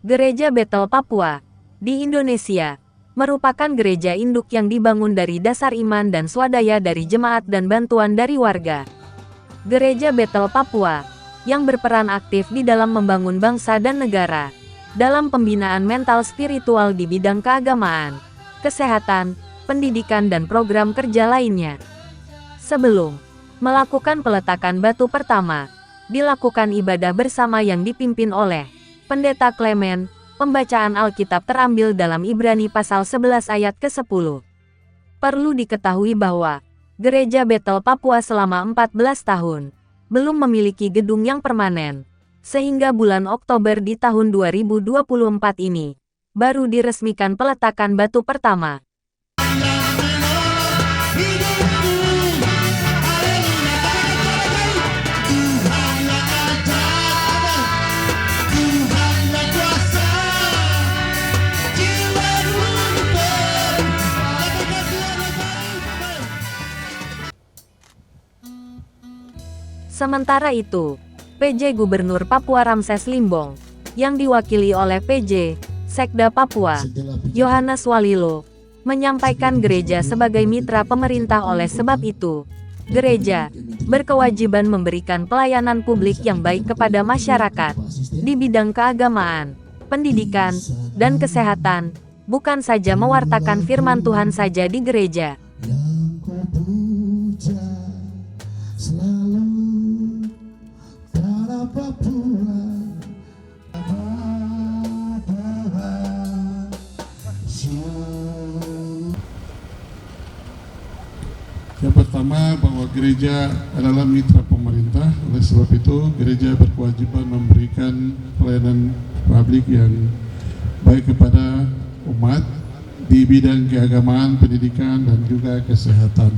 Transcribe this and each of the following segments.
Gereja Bethel Papua di Indonesia merupakan gereja induk yang dibangun dari dasar iman dan swadaya dari jemaat dan bantuan dari warga. Gereja Bethel Papua yang berperan aktif di dalam membangun bangsa dan negara dalam pembinaan mental spiritual di bidang keagamaan, kesehatan, pendidikan dan program kerja lainnya. Sebelum melakukan peletakan batu pertama, dilakukan ibadah bersama yang dipimpin oleh Pendeta Clement. Pembacaan Alkitab terambil dalam Ibrani pasal 11 ayat ke-10. Perlu diketahui bahwa Gereja Bethel Papua selama 14 tahun belum memiliki gedung yang permanen, sehingga bulan Oktober di tahun 2024 ini baru diresmikan peletakan batu pertama. Sementara itu, PJ Gubernur Papua Ramses Limbong, yang diwakili oleh PJ Sekda Papua, Yohanes Walilo, menyampaikan gereja sebagai mitra pemerintah. Oleh sebab itu, gereja berkewajiban memberikan pelayanan publik yang baik kepada masyarakat di bidang keagamaan, pendidikan, dan kesehatan, bukan saja mewartakan firman Tuhan saja di gereja. Yang pertama, bahwa gereja adalah mitra pemerintah. Oleh sebab itu, gereja berkewajiban memberikan pelayanan publik yang baik kepada umat di bidang keagamaan, pendidikan, dan juga kesehatan.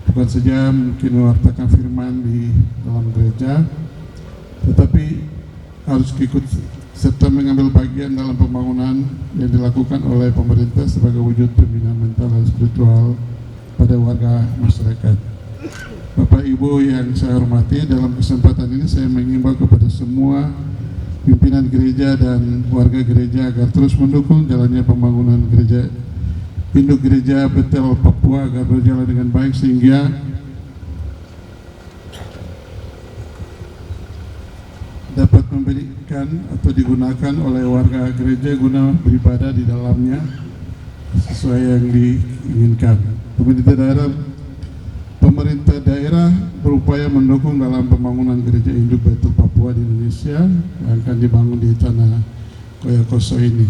Bukan saja mungkin mewartakan firman di dalam gereja, tetapi harus ikut serta mengambil bagian dalam pembangunan yang dilakukan oleh pemerintah sebagai wujud pembinaan mental dan spiritual pada warga masyarakat. Bapak Ibu yang saya hormati, dalam kesempatan ini saya mengimbau kepada semua pimpinan gereja dan warga gereja agar terus mendukung jalannya pembangunan gereja induk Gereja Bethel Papua agar berjalan dengan baik sehingga dapat memberikan atau digunakan oleh warga gereja guna beribadah di dalamnya sesuai yang diinginkan. Pemerintah daerah berupaya mendukung dalam pembangunan gereja induk Bethel Papua di Indonesia yang akan dibangun di tanah Koyakoso ini.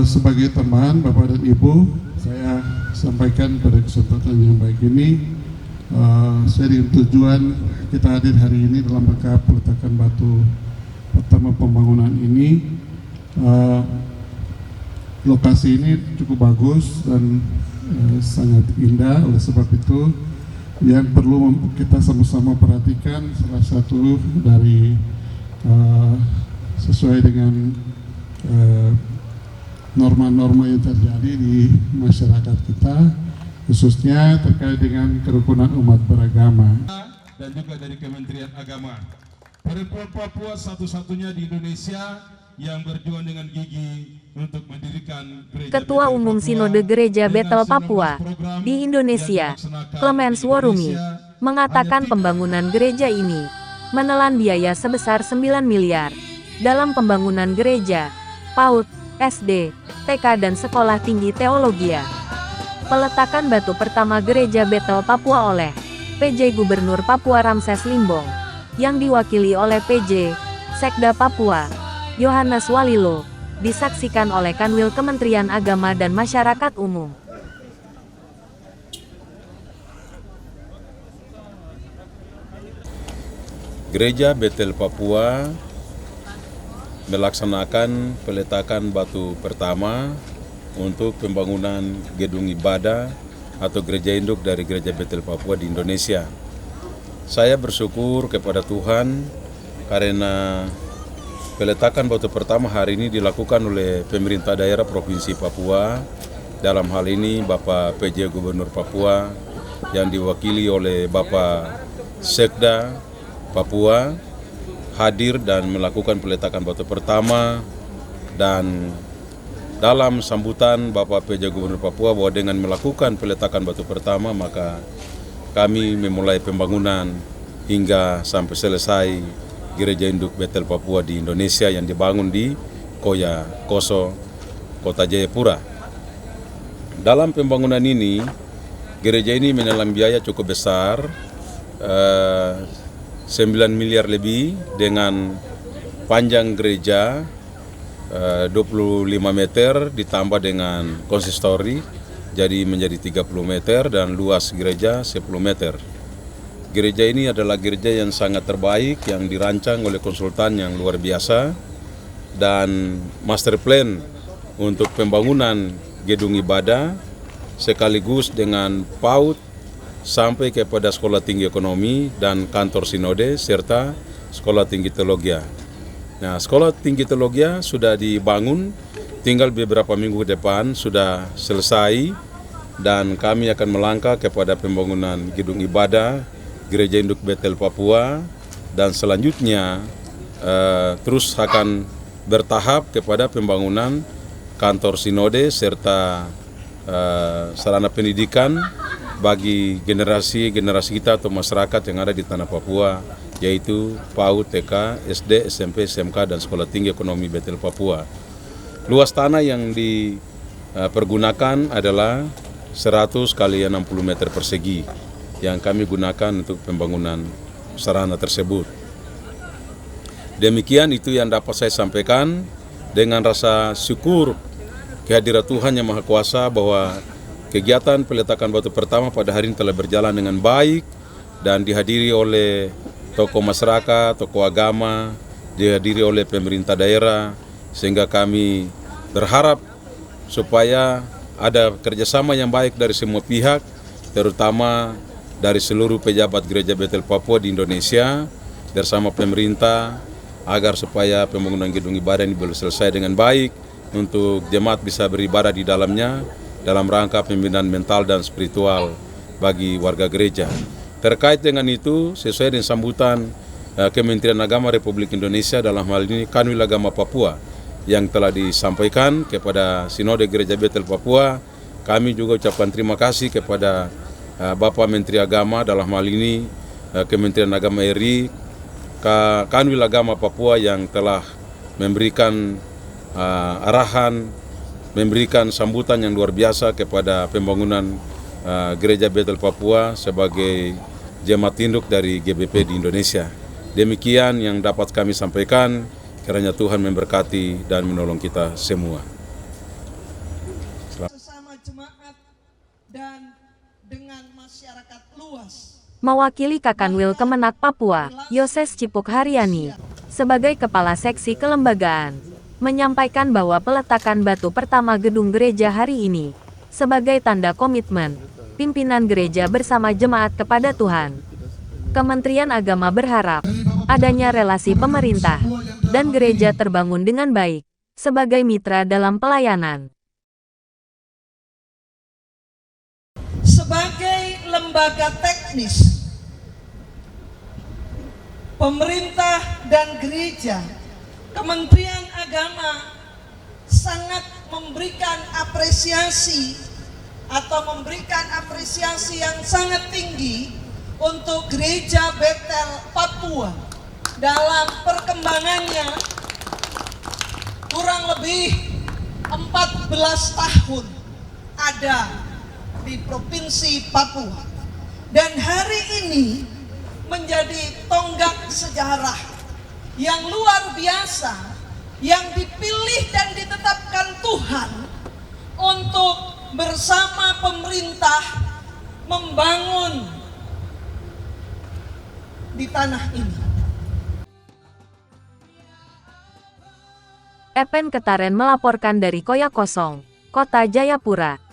Sebagai teman, Bapak dan Ibu, saya sampaikan pada kesempatan yang baik ini, saya dengan tujuan kita hadir hari ini dalam rangka peletakan batu pertama pembangunan ini. Lokasi ini cukup bagus dan sangat indah. Oleh sebab itu yang perlu kita sama-sama perhatikan salah satu dari sesuai dengan norma-norma yang terjadi di masyarakat kita, khususnya terkait dengan kerukunan umat beragama. Dan juga dari Kementerian Agama. Perempuan Papua satu-satunya di Indonesia yang berjuang dengan gigi untuk mendirikan gereja. Ketua Umum Sinode Gereja Bethel Papua di Indonesia, Clemens Worumi, mengatakan pembangunan gereja ini menelan biaya sebesar 9 miliar dalam pembangunan gereja, PAUD, SD, TK dan Sekolah Tinggi Teologia. Peletakan batu pertama Gereja Bethel Papua oleh PJ Gubernur Papua Ramses Limbong, yang diwakili oleh PJ Sekda Papua, Yohanes Walilo, disaksikan oleh Kanwil Kementerian Agama dan Masyarakat Umum. Gereja Bethel Papua melaksanakan peletakan batu pertama untuk pembangunan gedung ibadah atau gereja induk dari Gereja Bethel Papua di Indonesia. Saya bersyukur kepada Tuhan karena peletakan batu pertama hari ini dilakukan oleh pemerintah daerah Provinsi Papua. Dalam hal ini Bapak PJ Gubernur Papua yang diwakili oleh Bapak Sekda Papua hadir dan melakukan peletakan batu pertama. Dan dalam sambutan Bapak PJ Gubernur Papua bahwa dengan melakukan peletakan batu pertama maka kami memulai pembangunan hingga sampai selesai Gereja Induk Betel Papua di Indonesia yang dibangun di Koya Koso, Kota Jayapura. Dalam pembangunan ini, gereja ini menelan biaya cukup besar, 9 miliar lebih, dengan panjang gereja 25 meter ditambah dengan konsistori jadi menjadi 30 meter dan luas gereja 10 meter. Gereja ini adalah gereja yang sangat terbaik yang dirancang oleh konsultan yang luar biasa, dan master plan untuk pembangunan gedung ibadah sekaligus dengan PAUD sampai kepada Sekolah Tinggi Ekonomi dan kantor sinode serta Sekolah Tinggi Teologi. Nah, Sekolah Tinggi Teologi sudah dibangun, tinggal beberapa minggu ke depan sudah selesai, dan kami akan melangkah kepada pembangunan gedung ibadah Gereja Induk Betel Papua, dan selanjutnya terus akan bertahap kepada pembangunan kantor sinode serta sarana pendidikan bagi generasi kita atau masyarakat yang ada di tanah Papua, yaitu PAUD, TK, SD, SMP, SMK, dan Sekolah Tinggi Ekonomi Betel Papua. Luas tanah yang dipergunakan adalah 100 kali 60 meter persegi yang kami gunakan untuk pembangunan sarana tersebut. Demikian itu yang dapat saya sampaikan dengan rasa syukur kehadirat Tuhan Yang Maha Kuasa bahwa kegiatan peletakan batu pertama pada hari ini telah berjalan dengan baik dan dihadiri oleh tokoh masyarakat, tokoh agama, dihadiri oleh pemerintah daerah, sehingga kami berharap supaya ada kerjasama yang baik dari semua pihak, terutama dari seluruh pejabat Gereja Betel Papua di Indonesia bersama pemerintah, agar supaya pembangunan gedung ibadah ini boleh selesai dengan baik untuk jemaat bisa beribadah di dalamnya dalam rangka pembinaan mental dan spiritual bagi warga gereja. Terkait dengan itu, sesuai dengan sambutan Kementerian Agama Republik Indonesia, dalam hal ini Kanwil Agama Papua, yang telah disampaikan kepada Sinode Gereja Betel Papua, kami juga ucapkan terima kasih kepada Bapak Menteri Agama, dalam hal ini Kementerian Agama RI, Kanwil Agama Papua yang telah memberikan arahan, memberikan sambutan yang luar biasa kepada pembangunan Gereja Betel Papua sebagai jemaat induk dari GBP di Indonesia. Demikian yang dapat kami sampaikan, kiranya Tuhan memberkati dan menolong kita semua. Sesama jemaat dan dengan masyarakat luas. Mewakili Kakanwil Kemenak Papua, Yoses Cipuk Haryani, sebagai Kepala Seksi Kelembagaan, menyampaikan bahwa peletakan batu pertama gedung gereja hari ini sebagai tanda komitmen pimpinan gereja bersama jemaat kepada Tuhan. Kementerian Agama berharap adanya relasi pemerintah dan gereja terbangun dengan baik sebagai mitra dalam pelayanan. Sebagai lembaga teknis, pemerintah dan gereja, Kementerian Agama sangat memberikan apresiasi yang sangat tinggi untuk Gereja Betel Papua dalam perkembangannya kurang lebih 14 tahun ada di Provinsi Papua, dan hari ini menjadi tonggak sejarah yang luar biasa yang dipilih dan ditetapkan Tuhan untuk bersama pemerintah membangun di tanah ini. Epen Ketaren melaporkan dari Koya Kosong, Kota Jayapura.